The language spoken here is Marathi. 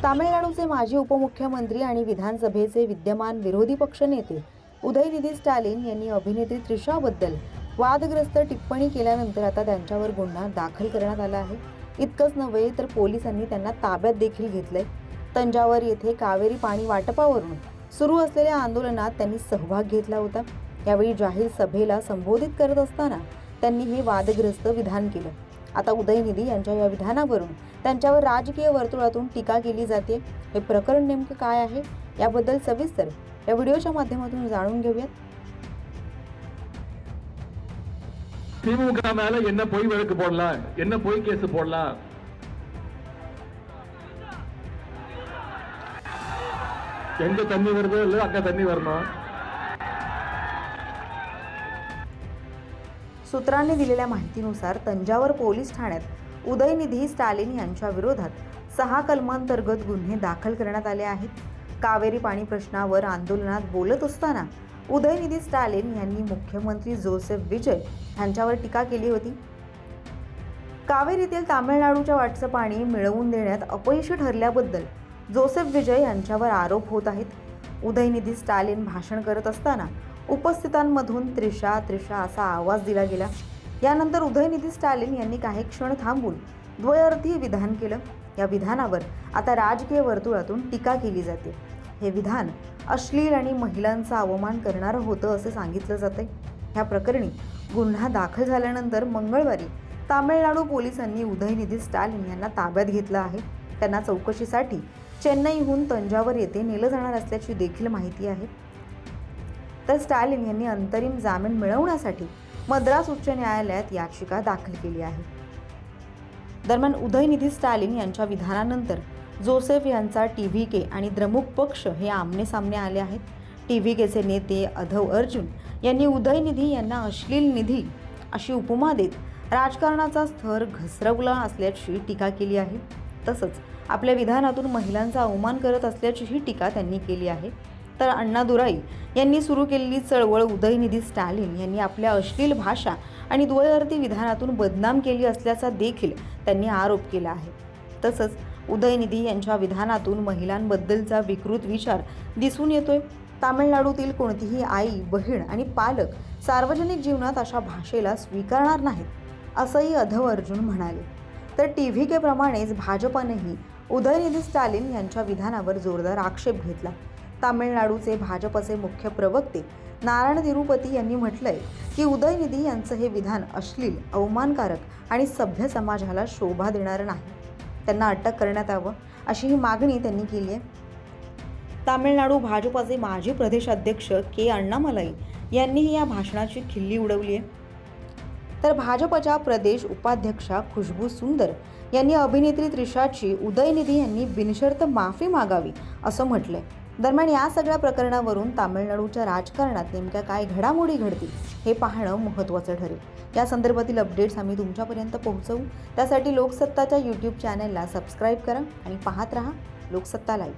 तामिळनाडूचे माजी उपमुख्यमंत्री आणि विधानसभेचे विद्यमान विरोधी पक्षनेते उदयनिधी स्टॅलिन यांनी अभिनेत्री त्रिशाबद्दल वादग्रस्त टिप्पणी केल्यानंतर आता त्यांच्यावर गुन्हा दाखल करण्यात आला आहे। इतकंच नव्हे तर पोलिसांनी त्यांना ताब्यात देखील घेतलंय। तंजावर येथे कावेरी पाणी वाटपावरून सुरू असलेल्या आंदोलनात त्यांनी सहभाग घेतला होता। यावेळी जाहीर सभेला संबोधित करत असताना त्यांनी हे वादग्रस्त विधान केलं। आता उदयनिधी यांच्या या विधानावरून त्यांच्यावर राजकीय वर्तुळातून टीका केली जाते। हे प्रकरण नेमकं काय आहे याबद्दल सविस्तर या व्हिडिओच्या माध्यमातून जाणून घेऊयात। திமுக மேல என்ன பொய் வழக்கு போடலாம், என்ன பொய் கேஸ் போடலாம்? எங்க தண்ணி வருதோ இல்ல அங்க தண்ணி வரணும்। सूत्रांनी दिलेल्या माहितीनुसार तंजावर पोलीस ठाण्यात उदयनिधी स्टॅलिन यांच्या विरोधात 6 कलमांतर्गत गुन्हे दाखल करण्यात आले आहेत। कावेरी पाणी प्रश्नावर आंदोलनात बोलत असताना उदयनिधी स्टॅलिन यांनी मुख्यमंत्री जोसेफ विजय यांच्यावर टीका केली होती। कावेरीतील तामिळनाडूच्या वाटचं पाणी मिळवून देण्यात अपयशी ठरल्याबद्दल जोसेफ विजय यांच्यावर आरोप होत आहेत। उदयनिधी स्टॅलिन भाषण करत असताना उपस्थितांमधून त्रिशा त्रिशा असा आवाज दिला गेला। यानंतर उदयनिधी स्टॅलिन यांनी काही क्षण थांबून द्वयर्थी विधान केलं। या विधानावर आता राजकीय वर्तुळातून टीका केली जाते। हे विधान अश्लील आणि महिलांचा अवमान करणारं होतं असे सांगितलं जाते। या प्रकरणी गुन्हा दाखल झाल्यानंतर मंगळवारी तामिळनाडू पोलिसांनी उदयनिधी स्टॅलिन यांना ताब्यात घेतलं आहे। त्यांना चौकशीसाठी चेन्नईहून तंजावर येथे नेलं जाणार असल्याची देखील माहिती आहे। तर स्टॅलिन यांनी अंतरिम जामीन मिळवण्यासाठी मद्रास उच्च न्यायालयात याचिका दाखल केली आहे। दरम्यान उदयनिधी स्टॅलिन यांच्या विधानानंतर जोसेफ यांचा टीव्हीके आणि द्रमुक पक्ष हे आमने-सामने आले आहेत। टीव्हीकेचे नेते अधव अर्जुन यांनी उदयनिधी यांना अश्लील निधी अशी उपमा देत राजकारणाचा स्तर घसरवला असल्याची टीका केली आहे। तसंच आपल्या विधानातून महिलांचा अवमान करत असल्याचीही टीका त्यांनी केली आहे। तर अण्णादुराई यांनी सुरू केलेली चळवळ उदयनिधी स्टॅलिन यांनी आपल्या अश्लील भाषा आणि द्वयर्थी विधानातून बदनाम केली असल्याचा देखील त्यांनी आरोप केला आहे। तसंच उदयनिधी यांच्या विधानातून महिलांबद्दलचा विकृत विचार दिसून येतोय। तामिळनाडूतील कोणतीही आई, बहीण आणि पालक सार्वजनिक जीवनात अशा भाषेला स्वीकारणार नाहीत असंही अधव अर्जुन म्हणाले। तर टीव्हीके प्रमाणेच भाजपनेही उदयनिधी स्टॅलिन यांच्या विधानावर जोरदार आक्षेप घेतला। तामिळनाडूचे भाजपचे मुख्य प्रवक्ते नारायण तिरुपती यांनी म्हटलंय की उदयनिधी यांचं हे विधान अश्लील, अवमानकारक आणि सभ्य समाजाला शोभा देणारं नाही। त्यांना अटक करण्यात यावं अशी ही मागणी त्यांनी केली आहे। तामिळनाडू भाजपचे माजी प्रदेशाध्यक्ष के अण्णामलाई यांनीही या भाषणाची खिल्ली उडवली आहे। तर भाजपच्या प्रदेश उपाध्यक्षा खुशबू सुंदर यांनी अभिनेत्री त्रिशाची उदयनिधी यांनी बिनशर्त माफी मागावी असं म्हटलंय। दरम्यान या सगळ्या प्रकरणावरून तामिळनाडूच्या राजकारणात नेमक्या काय घडामोडी घडतील हे पाहणं महत्त्वाचं ठरेल। या संदर्भातील अपडेट्स आम्ही तुमच्यापर्यंत पोहोचवू। त्यासाठी लोकसत्ताच्या YouTube चॅनलला सबस्क्राईब करा आणि पाहत रहा लोकसत्ता लाईव्ह।